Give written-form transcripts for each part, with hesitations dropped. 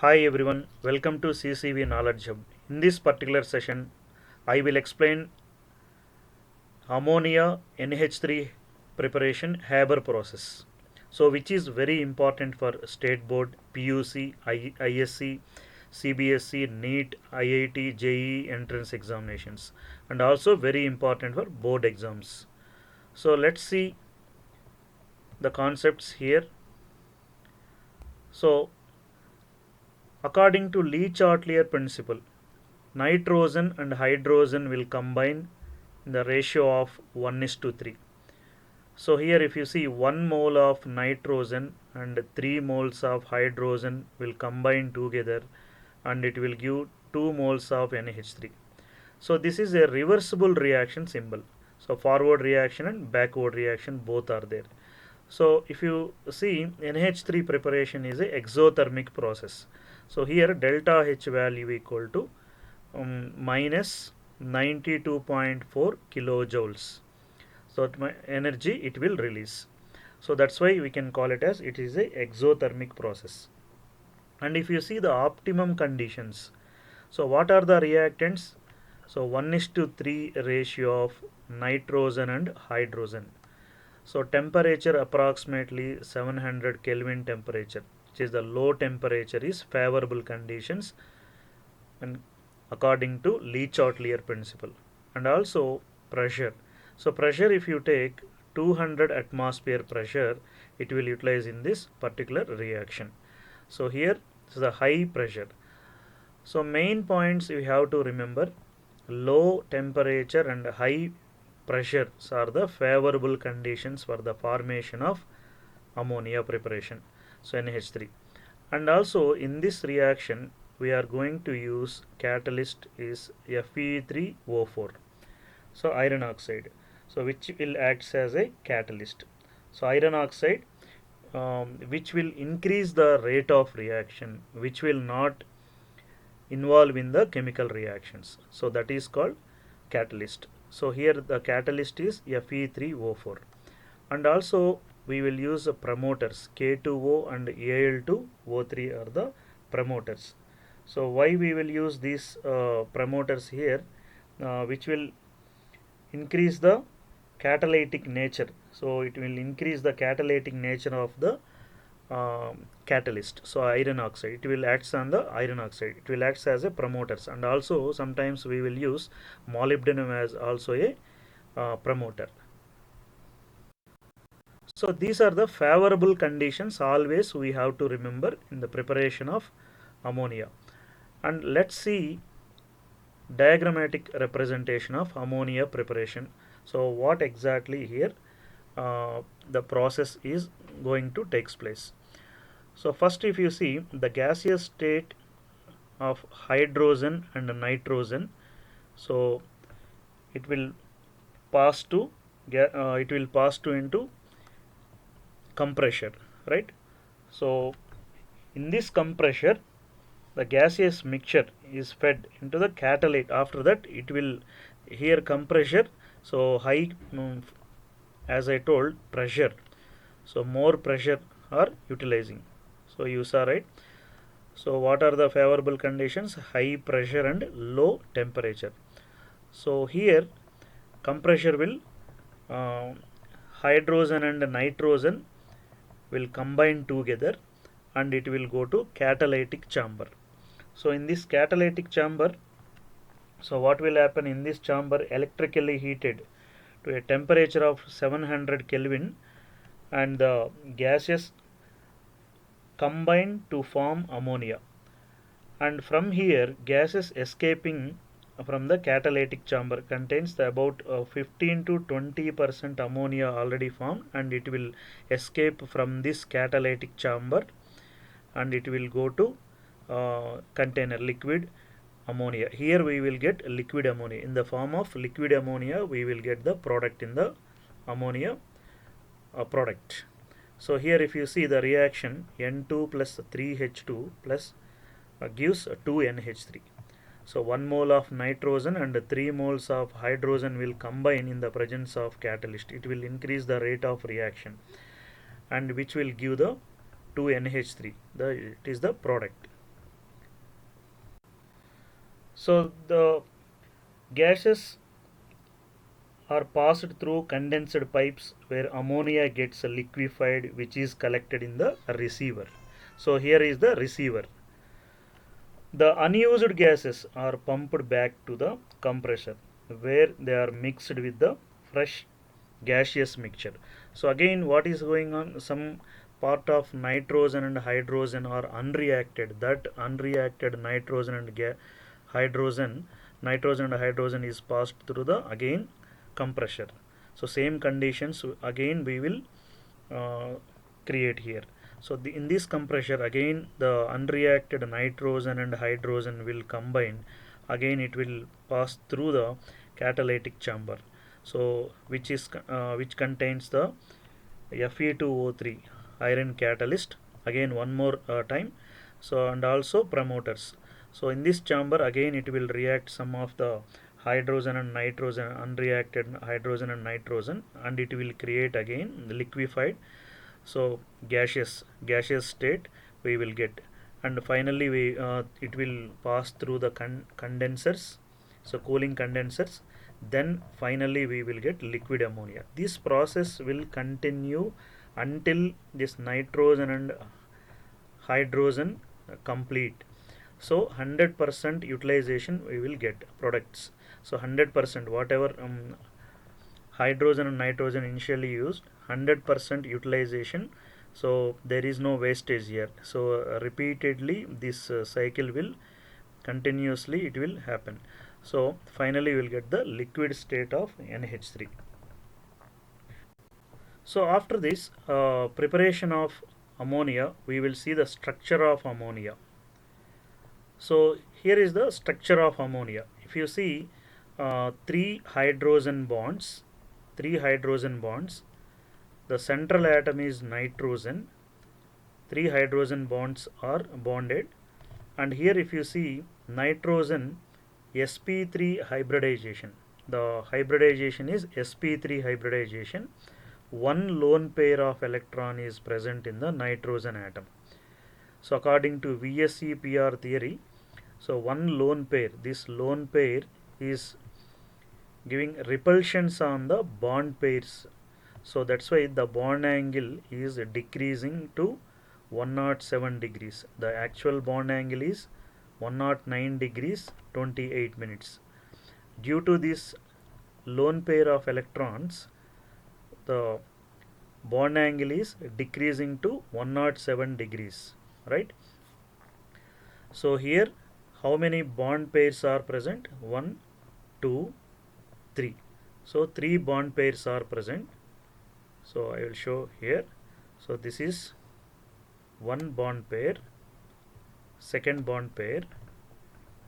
Hi everyone, welcome to CCV Knowledge Hub. In this particular session, I will explain ammonia NH3 preparation Haber process. So, which is very important for state board, PUC, ISC, CBSC, NEET, IIT, JEE entrance examinations, and also very important for board exams. So, let's see the concepts here. So, according to Lee-Chatelier principle, nitrogen and hydrogen will combine in the ratio of 1:3. So here if you see 1 mole of nitrogen and 3 moles of hydrogen will combine together and it will give 2 moles of NH3. So this is a reversible reaction symbol. So forward reaction and backward reaction both are there. So if you see NH3 preparation is a exothermic process. So here delta H value equal to minus 92.4 kilojoules. So energy it will release. So that's why we can call it as it is a exothermic process. And if you see the optimum conditions, so what are the reactants? So 1:3 ratio of nitrogen and hydrogen. So temperature approximately 700 Kelvin temperature, which is the low temperature is favorable conditions and according to Lee-Chatelier principle. And also pressure. So pressure if you take 200 atmosphere pressure, it will utilize in this particular reaction. So here is the high pressure. So main points we have to remember, low temperature and high pressures are the favorable conditions for the formation of ammonia preparation, so NH3. And also in this reaction we are going to use catalyst is Fe3O4, so iron oxide, so which will act as a catalyst. So iron oxide which will increase the rate of reaction, which will not involve in the chemical reactions, so that is called catalyst. So here the catalyst is Fe3O4. And also we will use the promoters K2O and Al2O3 are the promoters. So why we will use these promoters here, which will increase the catalytic nature. So it will increase the catalytic nature of the catalyst. So iron oxide, it will act on the iron oxide, it will act as a promoters. And also sometimes we will use molybdenum as also a promoter. So these are the favorable conditions always we have to remember in the preparation of ammonia. And let's see diagrammatic representation of ammonia preparation. So what exactly here the process is going to takes place. So first if you see the gaseous state of hydrogen and nitrogen, so it will pass to into compressor, right? So in this compressor the gaseous mixture is fed into the catalyst. After that it will here compressor, so high as I told pressure, so more pressure are utilizing. So you saw, right? So what are the favorable conditions? High pressure and low temperature. So here compressor will hydrogen and nitrogen will combine together and it will go to catalytic chamber. So in this catalytic chamber, so what will happen in this chamber, electrically heated to a temperature of 700 Kelvin and the gases combine to form ammonia, and from here gases escaping from the catalytic chamber contains the about 15 to 20% ammonia already formed, and it will escape from this catalytic chamber and it will go to container liquid ammonia. Here we will get liquid ammonia. In the form of liquid ammonia we will get the product in the ammonia product. So here if you see the reaction N2 plus 3H2 plus gives 2NH3. So 1 mole of nitrogen and 3 moles of hydrogen will combine in the presence of catalyst. It will increase the rate of reaction and which will give the 2NH3. It is the product. So the gases are passed through condensed pipes where ammonia gets liquefied, which is collected in the receiver. So here is the receiver. The unused gases are pumped back to the compressor where they are mixed with the fresh gaseous mixture. So again, what is going on? Some part of nitrogen and hydrogen are unreacted. That unreacted nitrogen and hydrogen, nitrogen and hydrogen is passed through the again compressor. So same conditions again we will uh, create here. So in this compressor again the unreacted nitrogen and hydrogen will combine. Again it will pass through the catalytic chamber. So which contains the Fe2O3 iron catalyst. Again one more time. So and also promoters. So in this chamber again it will react some of the hydrogen and nitrogen, unreacted hydrogen and nitrogen, and it will create again liquefied, so gaseous state we will get. And finally we it will pass through the condensers, so cooling condensers. Then finally we will get liquid ammonia. This process will continue until this nitrogen and hydrogen complete. So 100% utilization we will get products. So 100% whatever hydrogen and nitrogen initially used, 100% utilization. So there is no wastage here. So repeatedly this cycle will continuously it will happen. So finally we will get the liquid state of NH3. So after this preparation of ammonia, we will see the structure of ammonia. So here is the structure of ammonia. If you see three hydrogen bonds, the central atom is nitrogen. Three hydrogen bonds are bonded, and here if you see nitrogen sp3 hybridization. The hybridization is sp3 hybridization. One lone pair of electron is present in the nitrogen atom. So according to VSEPR theory, so one lone pair, this lone pair is giving repulsions on the bond pairs. So that's why the bond angle is decreasing to 107 degrees. The actual bond angle is 109 degrees 28 minutes. Due to this lone pair of electrons, the bond angle is decreasing to 107 degrees, right? So here how many bond pairs are present? 1, 2, 3. So 3 bond pairs are present. So I will show here. So this is one bond pair, second bond pair,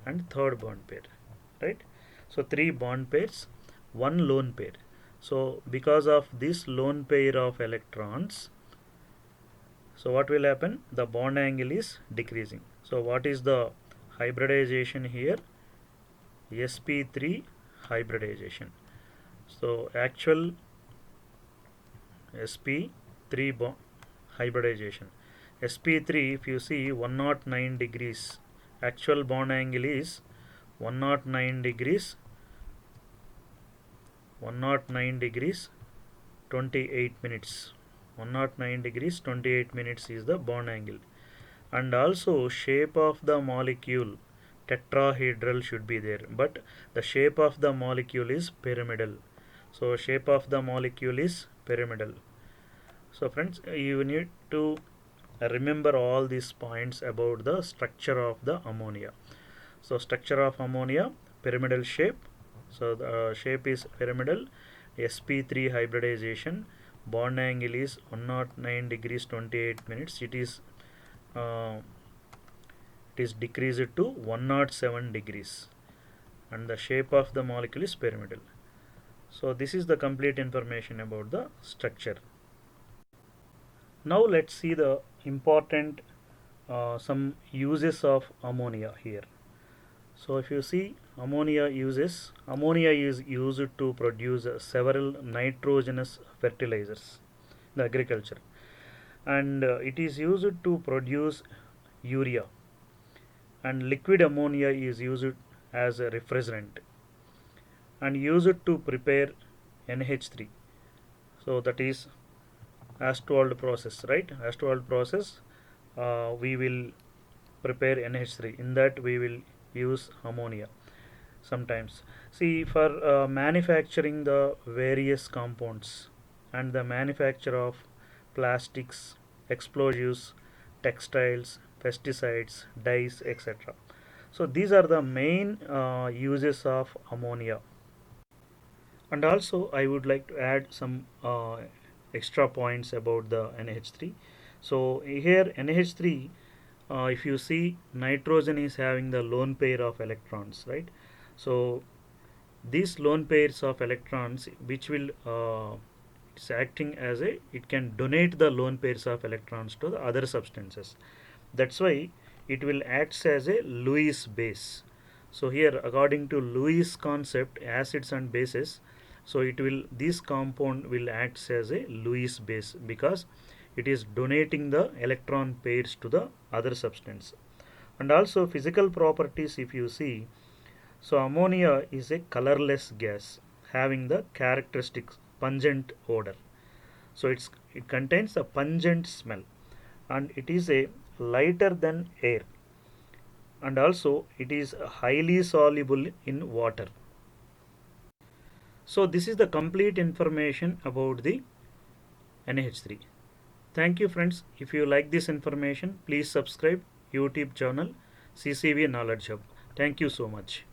and third bond pair, right? So 3 bond pairs, one lone pair. So because of this lone pair of electrons, so what will happen? The bond angle is decreasing. So what is the hybridization here? sp3 hybridization. So actual sp3 hybridization. sp3 if you see 109 degrees, actual bond angle is 109 degrees 28 minutes. 109 degrees 28 minutes is the bond angle. And also shape of the molecule tetrahedral should be there, but the shape of the molecule is pyramidal. So shape of the molecule is pyramidal. So friends, you need to remember all these points about the structure of the ammonia. So structure of ammonia, pyramidal shape. So the shape is pyramidal. sp3 hybridization, bond angle is 109 degrees 28 minutes. It is decreased to 107 degrees, and the shape of the molecule is pyramidal. So this is the complete information about the structure. Now let's see the important some uses of ammonia here. So if you see ammonia is used to produce several nitrogenous fertilizers in agriculture, and it is used to produce urea, and liquid ammonia is used as a refrigerant and use it to prepare NH3. So that is Ostwald process, right? Ostwald process, we will prepare NH3. In that we will use ammonia sometimes. See, for manufacturing the various compounds and the manufacture of plastics, explosives, textiles, pesticides, dyes, etc. So these are the main uses of ammonia. And also I would like to add some extra points about the NH3. So here NH3, if you see, nitrogen is having the lone pair of electrons, right? So these lone pairs of electrons which will it's acting as a, it can donate the lone pairs of electrons to the other substances. That's why it will act as a Lewis base. So here according to Lewis concept, acids and bases, so it will, this compound will act as a Lewis base because it is donating the electron pairs to the other substance. And also physical properties, if you see, so ammonia is a colorless gas having the characteristic pungent odor. So it contains a pungent smell and it is a lighter than air, and also it is highly soluble in water. So this is the complete information about the NH3. Thank you friends. If you like this information, please subscribe YouTube channel CCV Knowledge Hub. Thank you so much.